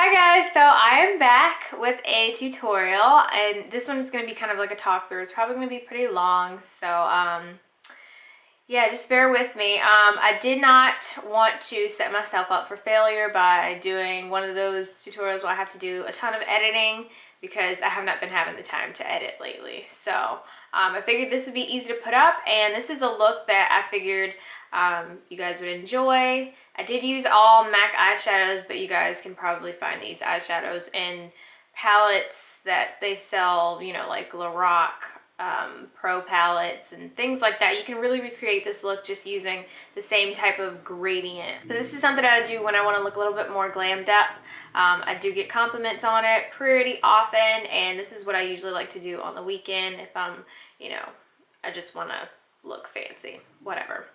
Hi guys, so I am back with a tutorial and this one is going to be kind of like a talk through. It's probably going to be pretty long, so yeah, just bear with me. I did not want to set myself up for failure by doing one of those tutorials where I have to do a ton of editing because I have not been having the time to edit lately. So I figured this would be easy to put up, and this is a look that I figured you guys would enjoy. I did use all MAC eyeshadows, but you guys can probably find these eyeshadows in palettes that they sell, you know, like Lorac Pro palettes and things like that. You can really recreate this look just using the same type of gradient. But this is something I do when I want to look a little bit more glammed up. I do get compliments on it pretty often, and this is what I usually like to do on the weekend if I'm, you know, I just want to look fancy, whatever.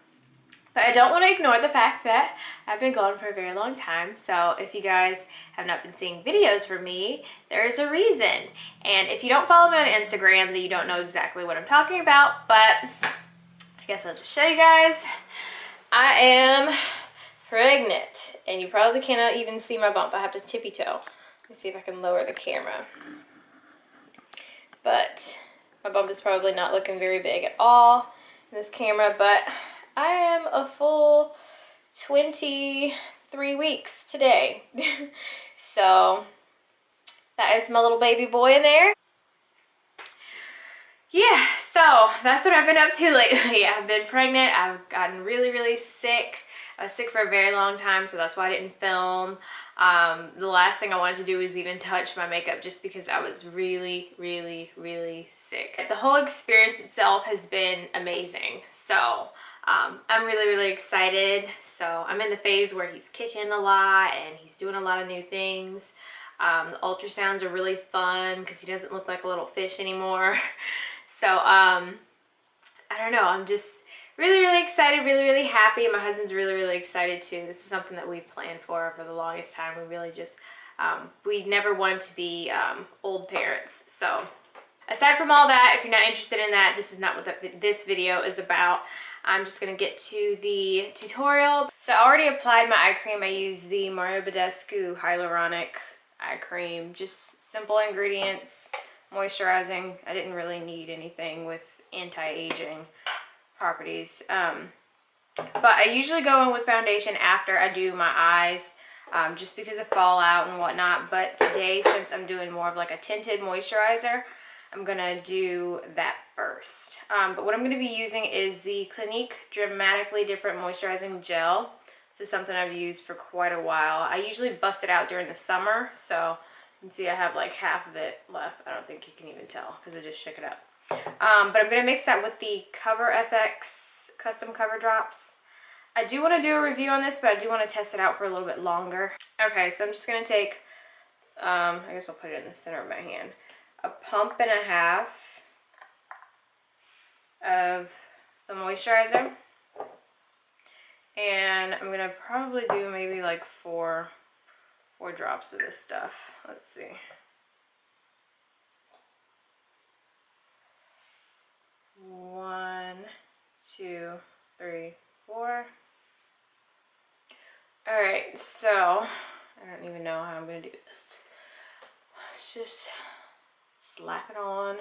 But I don't want to ignore the fact that I've been gone for a very long time. So if you guys have not been seeing videos from me, there is a reason. And if you don't follow me on Instagram, then you don't know exactly what I'm talking about. But I guess I'll just show you guys. I am pregnant. And you probably cannot even see my bump. I have to tippy toe. Let me see if I can lower the camera. But my bump is probably not looking very big at all in this camera. But I am a full 23 weeks today. So that is my little baby boy in there. Yeah, so that's what I've been up to lately. I've been pregnant. I've gotten really sick. I was sick for a very long time, so that's why I didn't film. The last thing I wanted to do was even touch my makeup just because I was really sick. The whole experience itself has been amazing. So I'm really excited. So I'm in the phase where he's kicking a lot and he's doing a lot of new things. The ultrasounds are really fun because he doesn't look like a little fish anymore. So I don't know, I'm just really excited, really happy. My husband's really excited too. This is something that we've planned for the longest time. We really just we never wanted to be old parents. So aside from all that, if you're not interested in that, this is not what this video is about. I'm just going to get to the tutorial. So I already applied my eye cream. I used the Mario Badescu Hyaluronic Eye Cream. Just simple ingredients, moisturizing. I didn't really need anything with anti-aging properties. But I usually go in with foundation after I do my eyes, just because of fallout and whatnot. But today, since I'm doing more of like a tinted moisturizer, I'm gonna do that first. But what I'm gonna be using is the Clinique Dramatically Different Moisturizing Gel. This is something I've used for quite a while. I usually bust it out during the summer, so you can see I have like half of it left. I don't think you can even tell because I just shook it up. But I'm gonna mix that with the Cover FX Custom Cover Drops. I do want to do a review on this, but I do want to test it out for a little bit longer. Okay, so I'm just gonna take, I guess I'll put it in the center of my hand, a pump and a half of the moisturizer, and I'm gonna probably do maybe like four drops of this stuff. Let's see. One, two, three, four. All right, so I don't even know how I'm gonna do this. Let's just slap it on.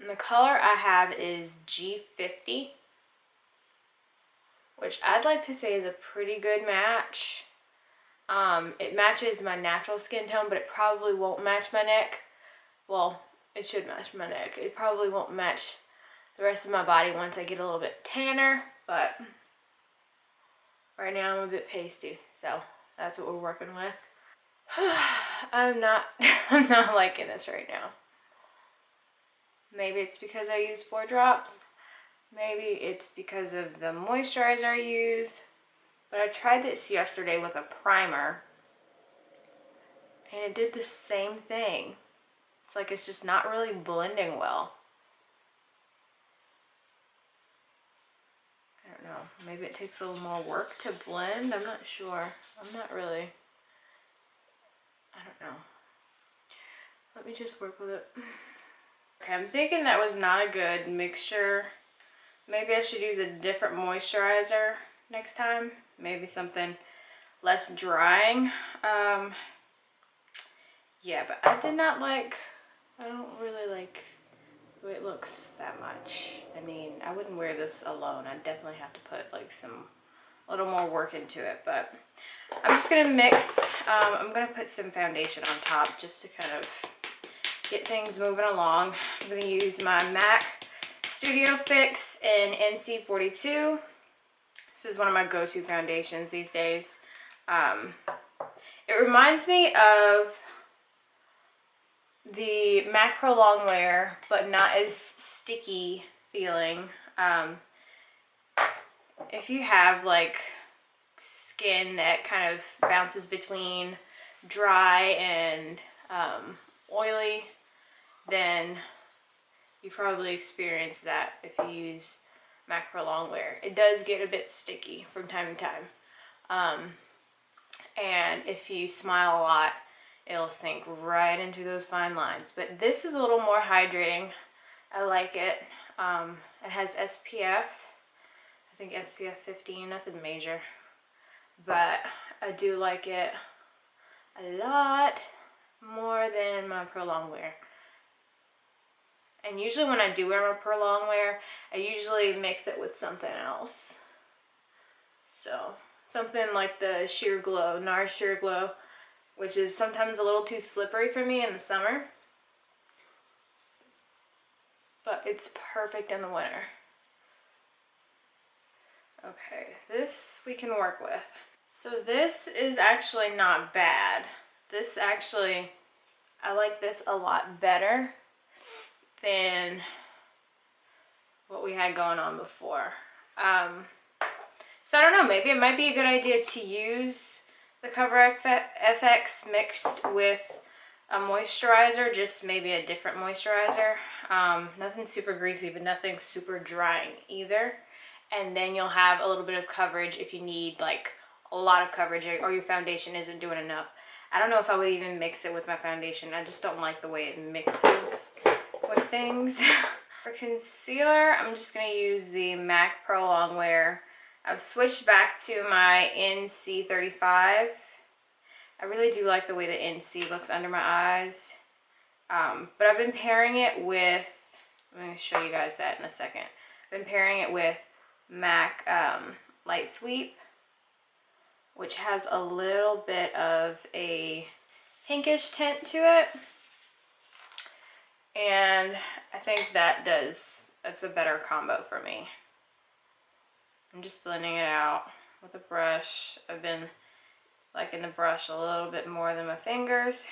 And the color I have is G50, which I'd like to say is a pretty good match. It matches my natural skin tone, but it probably won't match my neck. Well, it should match my neck. It probably won't match the rest of my body once I get a little bit tanner, but right now I'm a bit pasty, so that's what we're working with. I'm not liking this right now. Maybe it's because I use 4 drops. Maybe it's because of the moisturizer I use. But I tried this yesterday with a primer, and it did the same thing. It's like it's just not really blending well. I don't know. Maybe it takes a little more work to blend. I'm not sure. I'm not really. I don't know. Let me just work with it. Okay, I'm thinking that was not a good mixture. Maybe I should use a different moisturizer. next time. Maybe something less drying. Yeah, but I don't really like the way it looks that much. I mean, I wouldn't wear this alone. I'd definitely have to put like a little more work into it, but I'm just gonna mix. I'm gonna put some foundation on top just to kind of get things moving along. I'm gonna use my MAC Studio Fix in NC42. This is one of my go-to foundations these days. It reminds me of the MAC Pro-Longwear, but not as sticky feeling. If you have like skin that kind of bounces between dry and oily, then you probably experience that if you use MAC Pro-Longwear. It does get a bit sticky from time to time. And if you smile a lot, it'll sink right into those fine lines. But this is a little more hydrating. I like it. It has SPF. I think SPF 15, nothing major. But I do like it a lot more than my Pro-Longwear. And usually when I do wear my Pro-Longwear, I usually mix it with something else. So something like the Sheer Glow, NARS Sheer Glow, which is sometimes a little too slippery for me in the summer. But it's perfect in the winter. Okay, this we can work with. So this is actually not bad. This actually, I like this a lot better than what we had going on before. So I don't know, maybe it might be a good idea to use the Cover FX mixed with a moisturizer, just maybe a different moisturizer. Nothing super greasy, but nothing super drying either. And then you'll have a little bit of coverage if you need like a lot of coverage or your foundation isn't doing enough. I don't know if I would even mix it with my foundation. I just don't like the way it mixes with things. For concealer, I'm just going to use the MAC Pro-Longwear. I've switched back to my NC35. I really do like the way the NC looks under my eyes. But I've been pairing it with, I'm going to show you guys that in a second. I've been pairing it with MAC Lightsweep, which has a little bit of a pinkish tint to it. And I think that's a better combo for me. I'm just blending it out with a brush. I've been liking the brush a little bit more than my fingers.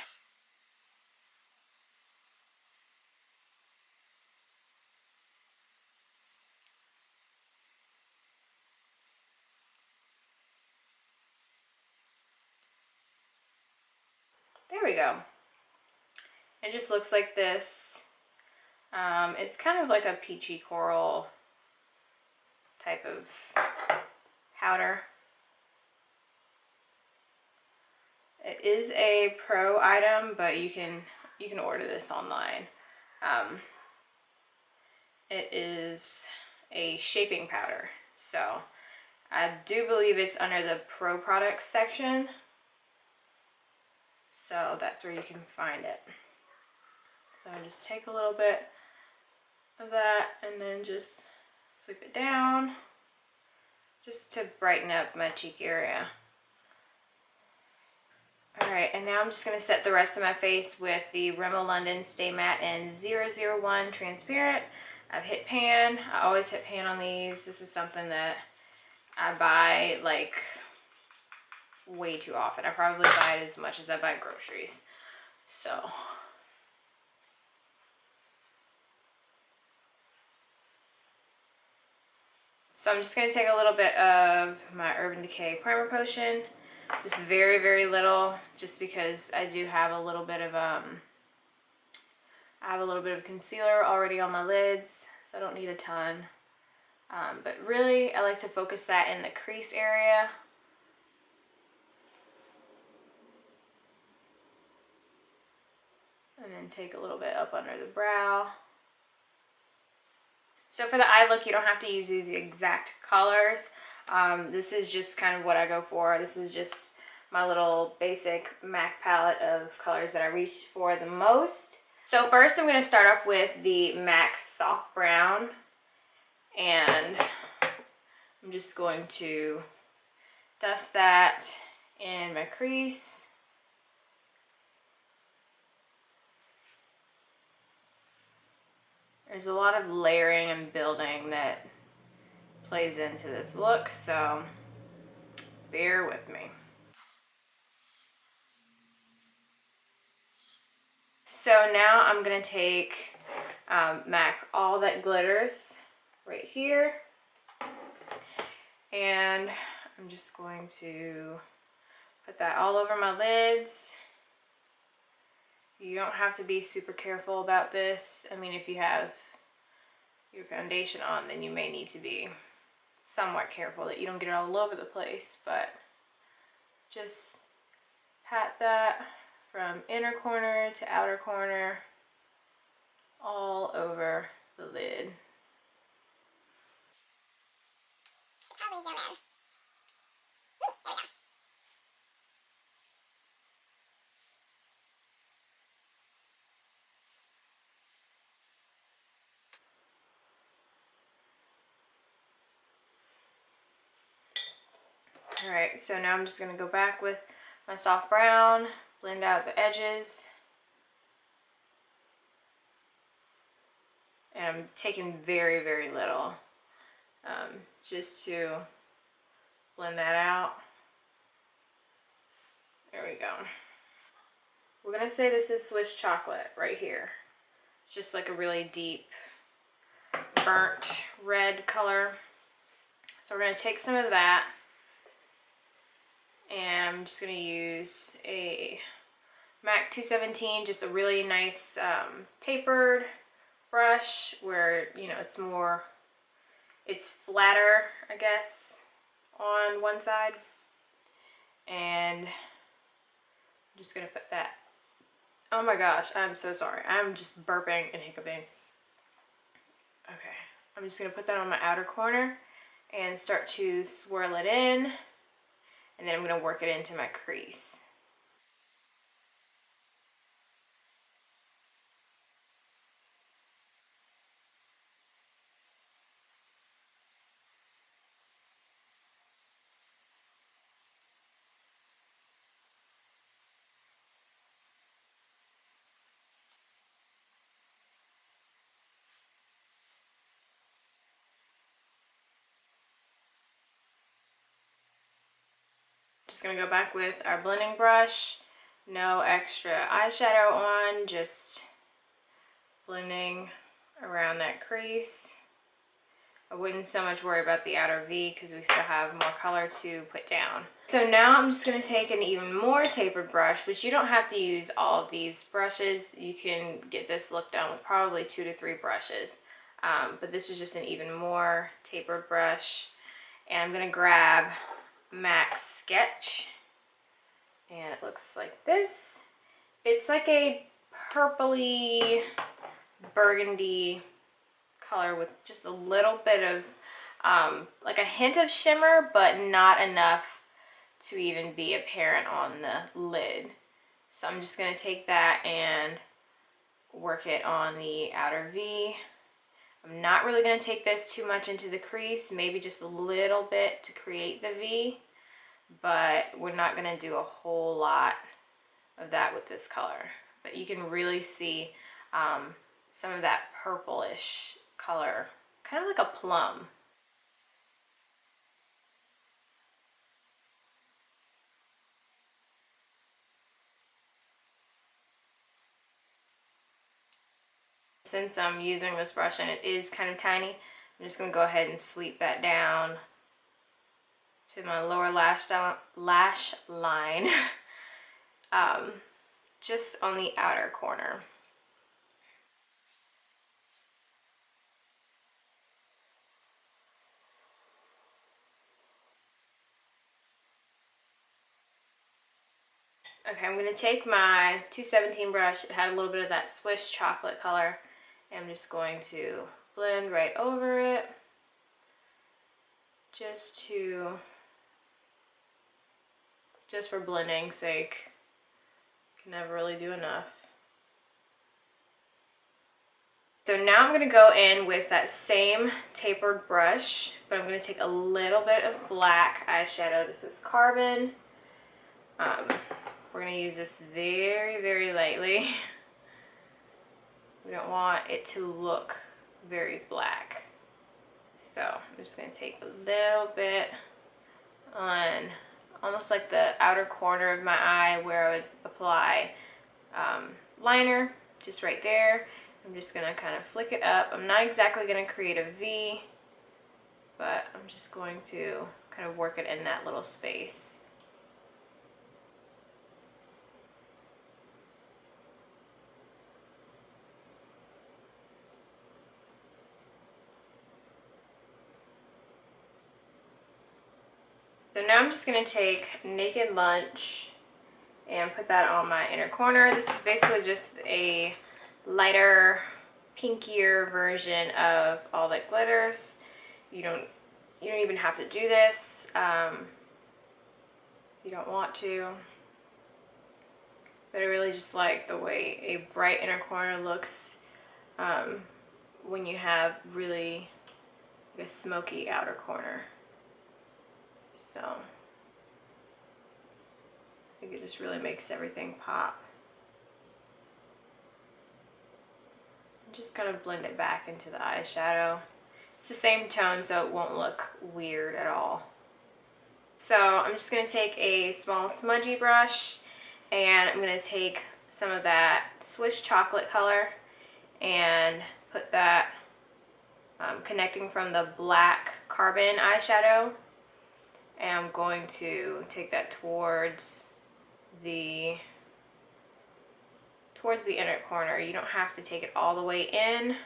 There we go. It just looks like this. It's kind of like a peachy coral type of powder. It is a pro item, but you can order this online. It is a shaping powder, so I do believe it's under the pro products section. So that's where you can find it. So I just take a little bit of that and then just sweep it down just to brighten up my cheek area. Alright, and now I'm just going to set the rest of my face with the Rimmel London Stay Matte in 001 Transparent. I've hit pan. I always hit pan on these. This is something that I buy like way too often. I probably buy it as much as I buy groceries. So I'm just going to take a little bit of my Urban Decay Primer Potion. Just very, very little, just because I do have a little bit of concealer already on my lids, so I don't need a ton. But really, I like to focus that in the crease area. And then take a little bit up under the brow. So for the eye look, you don't have to use these exact colors. This is just kind of what I go for. This is just my little basic MAC palette of colors that I reach for the most. So first I'm going to start off with the MAC Soft Brown, and I'm just going to dust that in my crease. There's a lot of layering and building that plays into this look, so bear with me. So now I'm going to take MAC All That Glitters right here, and I'm just going to put that all over my lids. You don't have to be super careful about this. I mean, if you have your foundation on, then you may need to be somewhat careful that you don't get it all over the place, but just pat that from inner corner to outer corner all over the lid. Probably zoom in. Alright, so now I'm just going to go back with my soft brown, blend out the edges. And I'm taking very, very little just to blend that out. There we go. We're going to say this is Swiss chocolate right here. It's just like a really deep burnt red color. So we're going to take some of that, and I'm just going to use a MAC 217, just a really nice tapered brush where, you know, it's flatter, I guess, on one side. And I'm just going to put that. Oh my gosh, I'm so sorry. I'm just burping and hiccuping. Okay, I'm just going to put that on my outer corner and start to swirl it in, and then I'm going to work it into my crease. Just gonna go back with our blending brush. No extra eyeshadow on, just blending around that crease. I wouldn't so much worry about the outer V because we still have more color to put down. So now I'm just gonna take an even more tapered brush, which you don't have to use all of these brushes. You can get this look done with probably 2 to 3 brushes. But this is just an even more tapered brush. And I'm gonna grab MAC Sketch, and it looks like this. It's like a purpley burgundy color with just a little bit of like a hint of shimmer, but not enough to even be apparent on the lid. So I'm just going to take that and work it on the outer V. I'm not really going to take this too much into the crease, maybe just a little bit to create the V, but we're not going to do a whole lot of that with this color. But you can really see some of that purplish color, kind of like a plum. Since I'm using this brush and it is kind of tiny, I'm just going to go ahead and sweep that down to my lower lash line, just on the outer corner. Okay, I'm going to take my 217 brush. It had a little bit of that Swiss chocolate color. And I'm just going to blend right over it. just for blending sake. Can never really do enough. So now I'm going to go in with that same tapered brush, but I'm going to take a little bit of black eyeshadow. This is Carbon. We're going to use this very, very lightly. We don't want it to look very black. So I'm just going to take a little bit on almost like the outer corner of my eye where I would apply liner, just right there. I'm just going to kind of flick it up. I'm not exactly going to create a V, but I'm just going to kind of work it in that little space. So now I'm just going to take Naked Lunch and put that on my inner corner. This is basically just a lighter, pinkier version of All That Glitters. You don't even have to do this. You don't want to. But I really just like the way a bright inner corner looks when you have really a smoky outer corner. So I think it just really makes everything pop. Just kind of blend it back into the eyeshadow. It's the same tone, so it won't look weird at all. So I'm just going to take a small smudgy brush and I'm going to take some of that Swiss chocolate color and put that connecting from the black Carbon eyeshadow, and I'm going to take that towards the inner corner. You don't have to take it all the way in,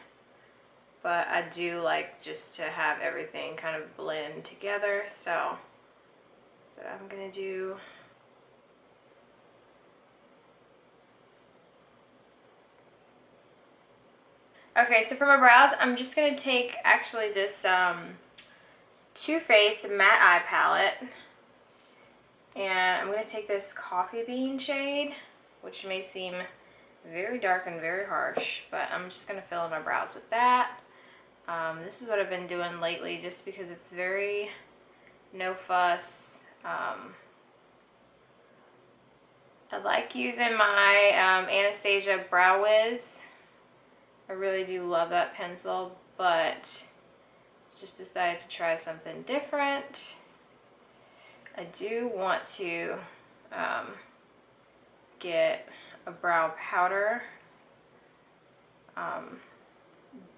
but I do like just to have everything kind of blend together. So I'm gonna do okay. So for my brows, I'm just gonna take actually this Too Faced matte eye palette, and I'm gonna take this Coffee Bean shade, which may seem very dark and very harsh, but I'm just going to fill in my brows with that. This is what I've been doing lately just because it's very no fuss. I like using my Anastasia Brow Wiz. I really do love that pencil, but just decided to try something different. I do want to get a brow powder,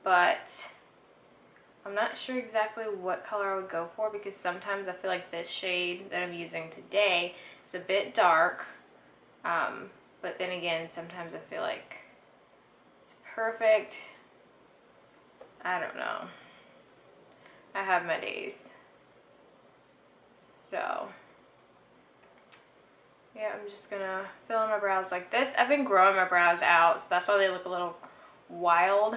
but I'm not sure exactly what color I would go for, because sometimes I feel like this shade that I'm using today is a bit dark, but then again sometimes I feel like it's perfect. I don't know. I have my days. So yeah, I'm just gonna fill in my brows like this. I've been growing my brows out, so that's why they look a little wild.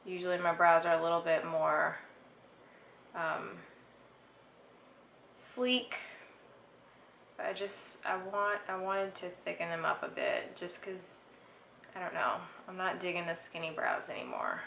Usually my brows are a little bit more sleek, but I wanted to thicken them up a bit just because, I don't know, I'm not digging the skinny brows anymore.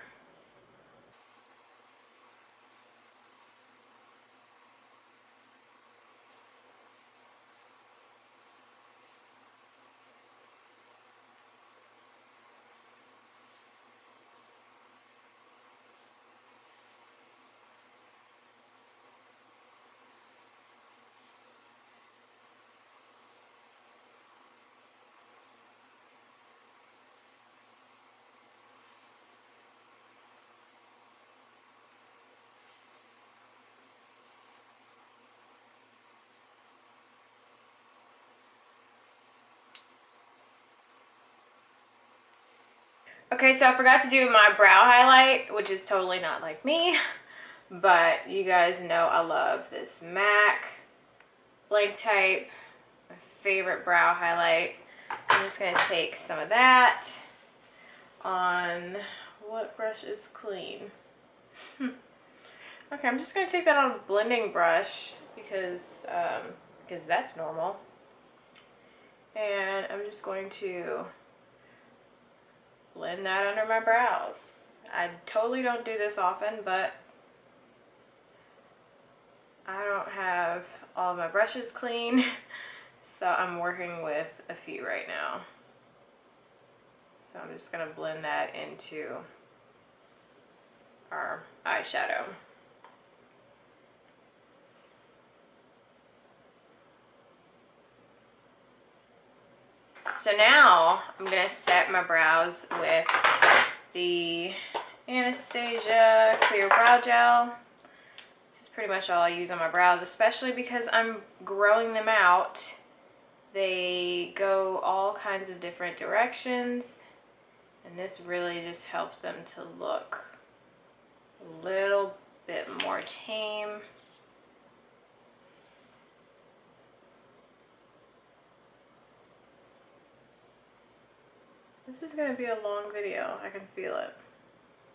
Okay, so I forgot to do my brow highlight, which is totally not like me, but you guys know I love this MAC Blanc type, my favorite brow highlight. So I'm just going to take some of that on, what brush is clean? Okay, I'm just gonna take that on a blending brush because that's normal. And I'm just going to blend that under my brows. I totally don't do this often, but I don't have all of my brushes clean, so I'm working with a few right now. So I'm just gonna blend that into our eyeshadow. So now I'm gonna set my brows with the Anastasia Clear Brow Gel. This is pretty much all I use on my brows, especially because I'm growing them out. They go all kinds of different directions, and this really just helps them to look a little bit more tame. This is going to be a long video. I can feel it.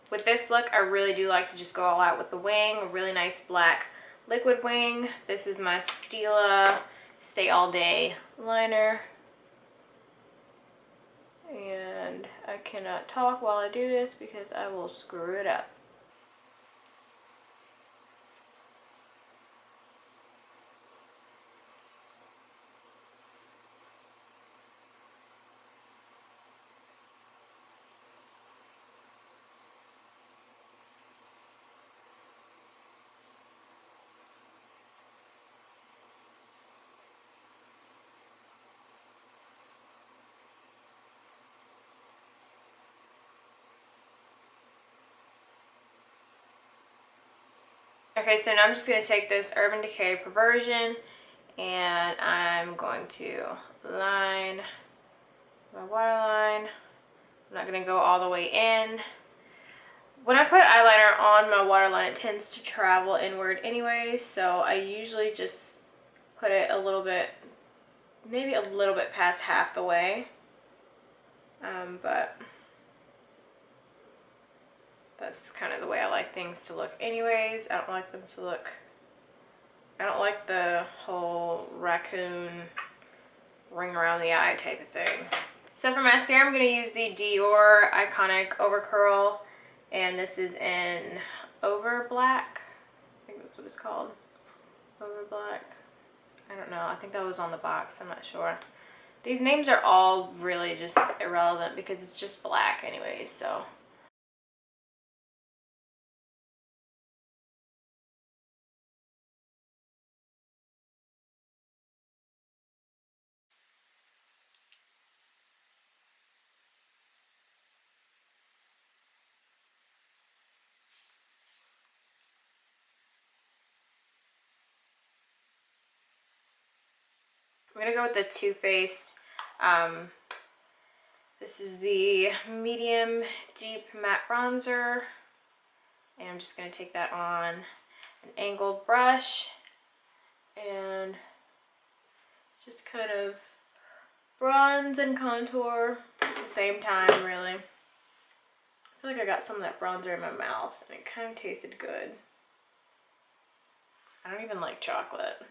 With this look, I really do like to just go all out with the wing. A really nice black liquid wing. This is my Stila Stay All Day liner. And I cannot talk while I do this because I will screw it up. Okay, so now I'm just going to take this Urban Decay Perversion and I'm going to line my waterline. I'm not going to go all the way in. When I put eyeliner on my waterline, it tends to travel inward anyway, so I usually just put it a little bit, maybe a little bit past half the way. But that's kind of the way I like things to look anyways. I don't like them to look, I don't like the whole raccoon ring around the eye type of thing. So for mascara, I'm going to use the Dior Iconic Overcurl, and this is in Over Black. I think that's what it's called. Over Black. I don't know. I think that was on the box. I'm not sure. These names are all really just irrelevant because it's just black anyways, so. I'm going to go with the Too Faced. This is the medium deep matte bronzer. And I'm just going to take that on an angled brush and just kind of bronze and contour at the same time, really. I feel like I got some of that bronzer in my mouth and it kind of tasted good. I don't even like chocolate.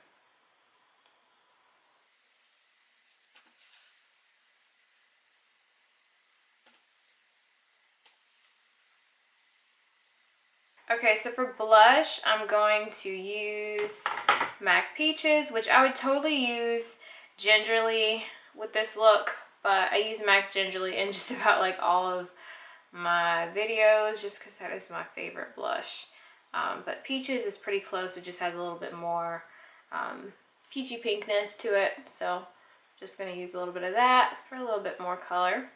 Okay, so for blush, I'm going to use MAC Peaches, which I would totally use gingerly with this look, but I use MAC gingerly in just about like all of my videos just because that is my favorite blush. But Peaches is pretty close. It just has a little bit more peachy pinkness to it, so just going to use a little bit of that for a little bit more color.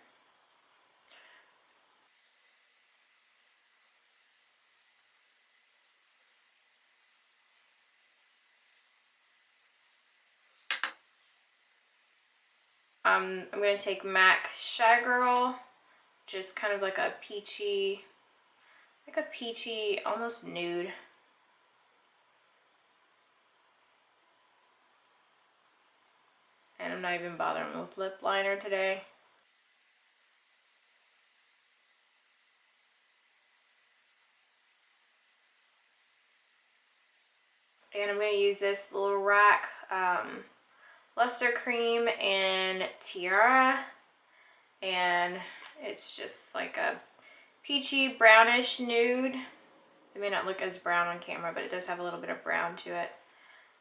I'm going to take MAC Shy Girl, just kind of like a peachy, almost nude. And I'm not even bothering with lip liner today. And I'm going to use this little rack luster cream in Tiara, and it's just like a peachy brownish nude. It may not look as brown on camera, but it does have a little bit of brown to it.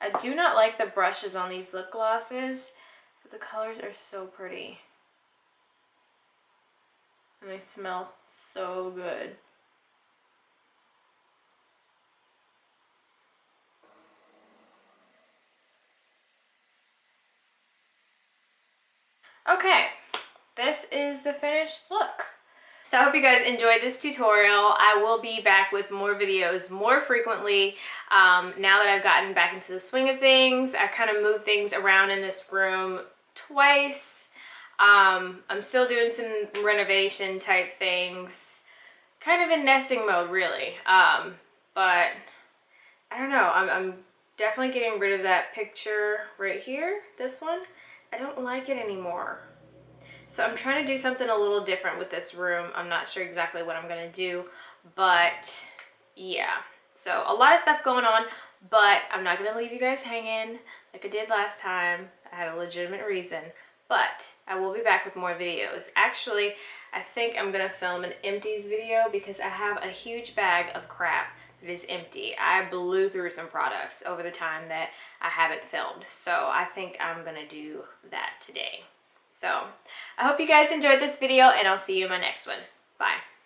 I do not like the brushes on these lip glosses, but the colors are so pretty. And they smell so good. Okay, this is the finished look. So I hope you guys enjoyed this tutorial. I will be back with more videos more frequently now that I've gotten back into the swing of things. I kind of moved things around in this room twice. I'm still doing some renovation type things, kind of in nesting mode really. But I don't know, I'm definitely getting rid of that picture right here, this one. I don't like it anymore. So I'm trying to do something a little different with this room. I'm not sure exactly what I'm gonna do, but yeah. So a lot of stuff going on, but I'm not gonna leave you guys hanging like I did last time. I had a legitimate reason, but I will be back with more videos. Actually, I think I'm gonna film an empties video because I have a huge bag of crap that is empty. I blew through some products over the time that I haven't filmed. So I think I'm gonna do that today. So I hope you guys enjoyed this video, and I'll see you in my next one. Bye.